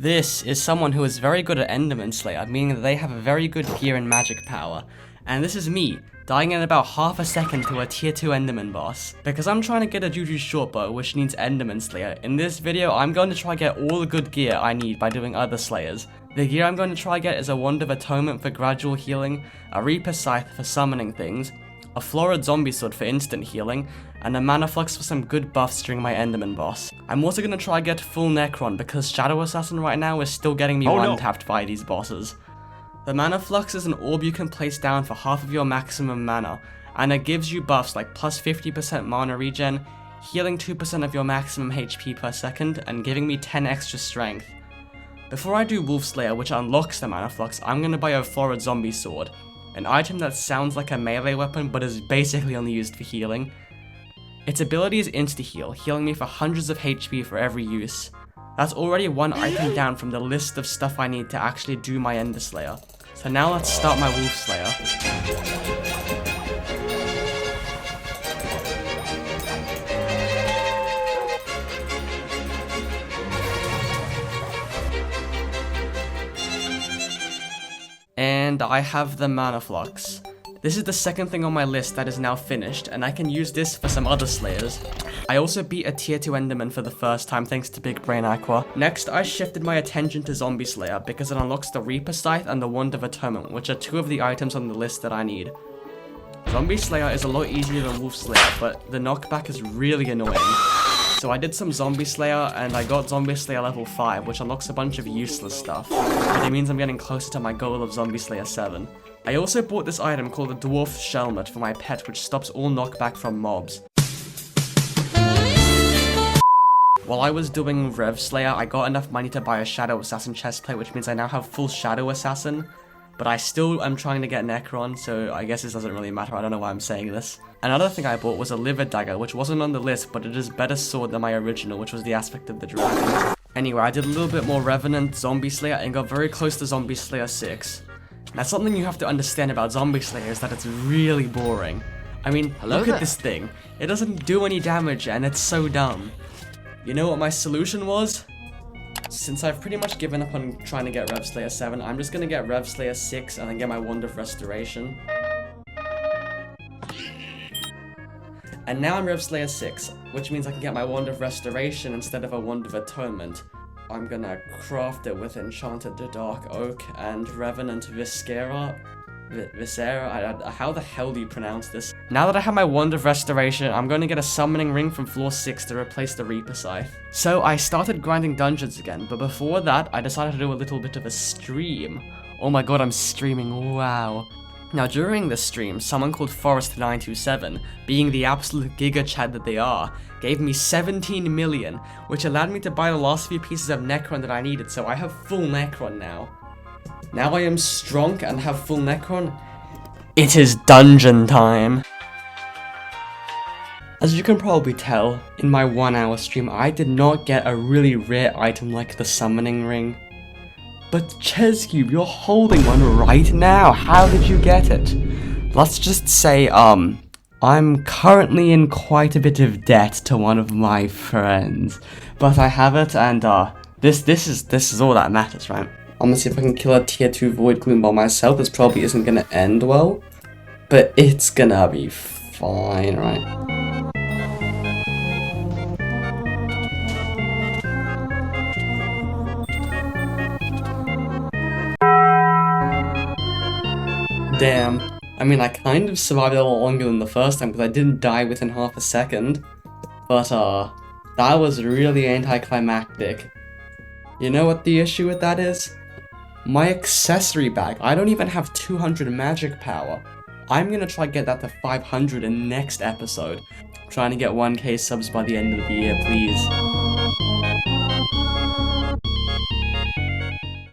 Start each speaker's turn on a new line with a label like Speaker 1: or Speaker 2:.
Speaker 1: This is someone who is very good at Enderman Slayer, meaning that they have a very good gear and magic power. And this is me, dying in about half a second to a tier 2 Enderman boss. Because I'm trying to get a Juju shortbow, which needs Enderman Slayer. In this video, I'm going to try get all the good gear I need by doing other Slayers. The gear I'm going to try get is a Wand of Atonement for gradual healing, a Reaper Scythe for summoning things, a Florid Zombie Sword for instant healing, and a Mana Flux for some good buffs during my Enderman boss. I'm also going to try get full Necron because Shadow Assassin right now is still getting me one-tapped by these bosses. The Mana Flux is an orb you can place down for half of your maximum mana, and it gives you buffs like plus 50% mana regen, healing 2% of your maximum HP per second, and giving me 10 extra strength. Before I do Wolf Slayer, which unlocks the Mana Flux, I'm going to buy a Florid Zombie Sword, an item that sounds like a melee weapon but is basically only used for healing. Its ability is insta-heal, healing me for hundreds of HP for every use. That's already one item down from the list of stuff I need to actually do my Ender Slayer. So now let's start my Wolf Slayer. And I have the Mana Flux. This is the second thing on my list that is now finished, and I can use this for some other Slayers. I also beat a tier 2 Enderman for the first time thanks to Big Brain Aqua. Next, I shifted my attention to Zombie Slayer because it unlocks the Reaper Scythe and the Wand of Atonement, which are two of the items on the list that I need. Zombie Slayer is a lot easier than Wolf Slayer, but the knockback is really annoying. So I did some Zombie Slayer, and I got Zombie Slayer level 5, which unlocks a bunch of useless stuff, but it means I'm getting closer to my goal of Zombie Slayer 7. I also bought this item called the Dwarf Shelmet for my pet, which stops all knockback from mobs. While I was doing Rev Slayer, I got enough money to buy a Shadow Assassin chestplate, which means I now have full Shadow Assassin, but I still am trying to get Necron, so I guess this doesn't really matter, I don't know why I'm saying this. Another thing I bought was a Liver Dagger, which wasn't on the list, but it is a better sword than my original, which was the aspect of the dragon. Anyway, I did a little bit more Revenant Zombie Slayer and got very close to Zombie Slayer 6. Now, something you have to understand about Zombie Slayer is that it's really boring. I mean, look at this thing. It doesn't do any damage, and it's so dumb. You know what my solution was? Since I've pretty much given up on trying to get Rev Slayer 7, I'm just gonna get Rev Slayer 6 and then get my Wand of Restoration. And now I'm Rev Slayer 6, which means I can get my Wand of Restoration instead of a Wand of Atonement. I'm gonna craft it with Enchanted Dark Oak and Revenant Viscera. How the hell do you pronounce this? Now that I have my Wand of Restoration, I'm going to get a Summoning Ring from floor 6 to replace the Reaper Scythe. So I started grinding dungeons again, but before that, I decided to do a little bit of a stream. Oh my god, I'm streaming, wow. Now during this stream, someone called Forest927, being the absolute giga chad that they are, gave me 17 million, which allowed me to buy the last few pieces of Necron that I needed, so I have full Necron now. Now I am strong and have full Necron. It is dungeon time! As you can probably tell, in my 1 hour stream I did not get a really rare item like the Summoning Ring. But chezcube, you're holding one right now, how did you get it? Let's just say, I'm currently in quite a bit of debt to one of my friends. But I have it, and this is all that matters, right? I'm gonna see if I can kill a tier 2 Void Gloom by myself. This probably isn't gonna end well, but it's gonna be fine, right? Damn. I mean, I kind of survived a lot longer than the first time because I didn't die within half a second. But, that was really anticlimactic. You know what the issue with that is? My accessory bag. I don't even have 200 magic power. I'm gonna try to get that to 500 in next episode. I'm trying to get 1k subs by the end of the year, please.